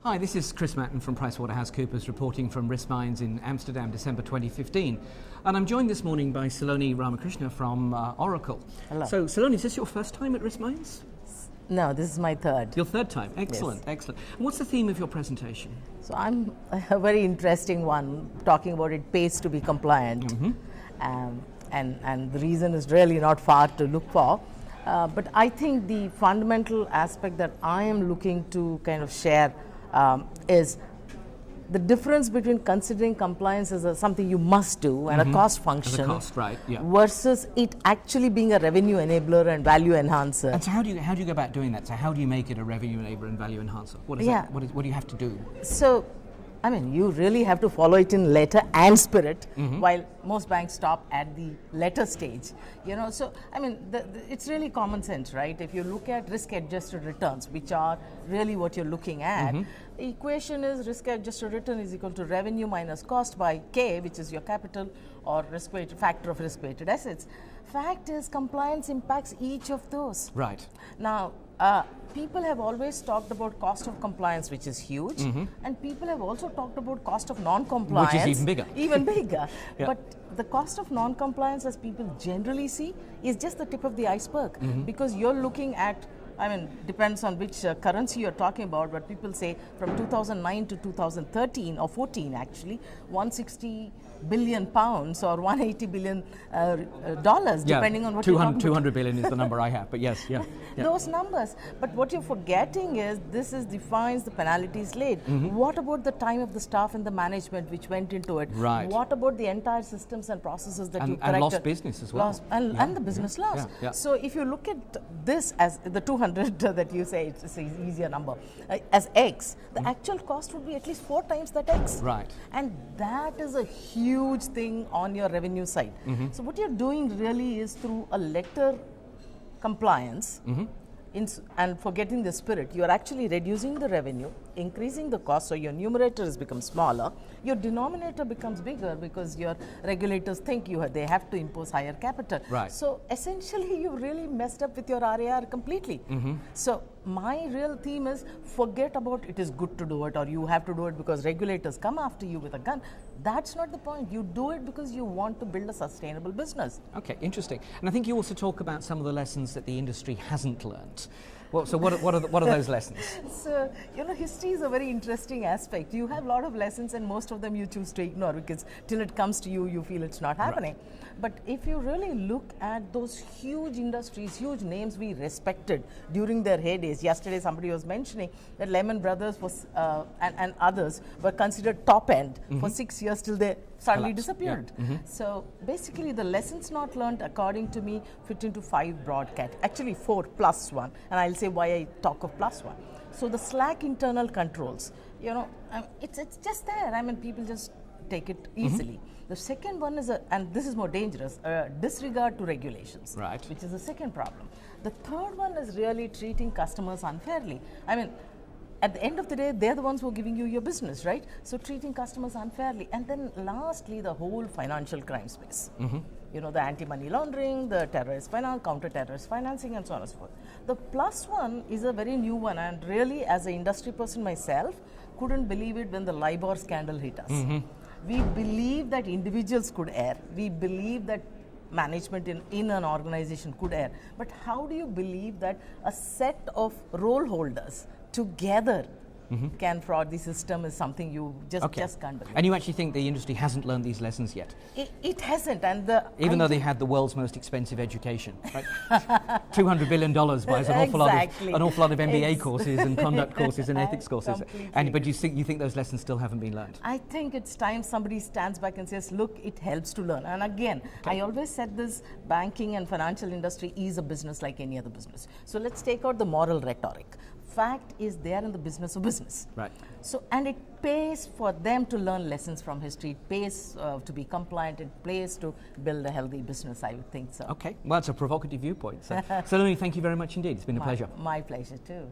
Hi, this is Chris Matton from PricewaterhouseCoopers reporting from Risk Minds in Amsterdam, December 2015. And I'm joined this morning by Saloni Ramakrishna from Oracle. Hello. So, Saloni, is this your first time at Risk Minds? No, this is my third. Your third time. Excellent, Yes. excellent. And what's the theme of your presentation? So I'm a very interesting one, talking about it pays to be compliant. And the reason is really not far to look for. But I think the fundamental aspect that I am looking to kind of share is the difference between considering compliance as something you must do and a cost function, As a cost, right, yeah. versus it actually being a revenue enabler and value enhancer. And so how do you go about doing that? So how do you make it a revenue enabler and value enhancer? What is Yeah. that? What do you have to do? So, I mean, you really have to follow it in letter and spirit, while most banks stop at the letter stage. You know, so I mean, it's really common sense, right? If you look at risk-adjusted returns, which are really what you're looking at, the equation is risk-adjusted return is equal to revenue minus cost by K, which is your capital or risk-weighted factor of risk-weighted assets. Fact is, compliance impacts each of those. Right. Now, people have always talked about cost of compliance, which is huge, and people have also talked about cost of non-compliance, Which is even bigger. Even bigger. Yeah. But the cost of non-compliance, as people generally see, is just the tip of the iceberg, because you're looking at, I mean, depends on which currency you're talking about, but people say from 2009 to 2013 or 14 actually, 160 billion pounds or 180 billion dollars, depending on what you're talking about. 200 billion is the number I have, but yes, yeah. Those numbers. But what you're forgetting is this defines the penalties laid. What about the time of the staff and the management which went into it? Right. What about the entire systems and processes that you corrected? And lost business as well. And the business loss. Yeah, yeah. So if you look at this as the 200 that you say, it's an easier number, as X, the actual cost would be at least 4 times that X. Right. And that is a huge thing on your revenue side. So what you're doing really is through a letter compliance, and forgetting the spirit, you are actually reducing the revenue, increasing the cost, so your numerator has become smaller, your denominator becomes bigger because your regulators think they have to impose higher capital. Right. So essentially you really messed up with your RAR completely. So my real theme is forget about it is good to do it or you have to do it because regulators come after you with a gun. That's not the point. You do it because you want to build a sustainable business. Okay, interesting. And I think you also talk about some of the lessons that the industry hasn't learnt. Well, so what are those lessons? So, you know, history is a very interesting aspect. You have a lot of lessons and most of them you choose to ignore because till it comes to you, you feel it's not happening. Right. But if you really look at those huge industries, huge names we respected during their heydays, yesterday somebody was mentioning that Lehman Brothers was, and others were considered top end for 6 years till they suddenly disappeared. So basically the lessons not learned, according to me, fit into 5 broad categories, actually 4 plus 1, and I'll say why I talk of plus 1. So the slack internal controls, you know, it's just there. I mean, people just take it easily. The second one is, and this is more dangerous, disregard to regulations, right, which is the second problem. The third one is really treating customers unfairly. I mean, at the end of the day, they're the ones who are giving you your business, right? So treating customers unfairly. And then lastly, the whole financial crime space. You know, the anti-money laundering, the terrorist finance, counter-terrorist financing, and so on and so forth. The plus one is a very new one, and really, as an industry person myself, couldn't believe it when the LIBOR scandal hit us. We believe that individuals could err. We believe that management in an organization could err. But how do you believe that a set of role holders together can fraud the system is something you just can't believe. And you actually think the industry hasn't learned these lessons yet? It hasn't. And even though they had the world's most expensive education, right? $200 billion buys an awful lot of MBA courses and conduct courses and ethics courses. But you think those lessons still haven't been learned? I think it's time somebody stands back and says, look, it helps to learn. And again, I always said this, banking and financial industry is a business like any other business. So let's take out the moral rhetoric. Fact is they are in the business of business. Right. So, and it pays for them to learn lessons from history. It pays to be compliant. It pays to build a healthy business, I would think so. Okay, well, it's a provocative viewpoint. So, Saloni, thank you very much indeed. It's been a pleasure. My pleasure too.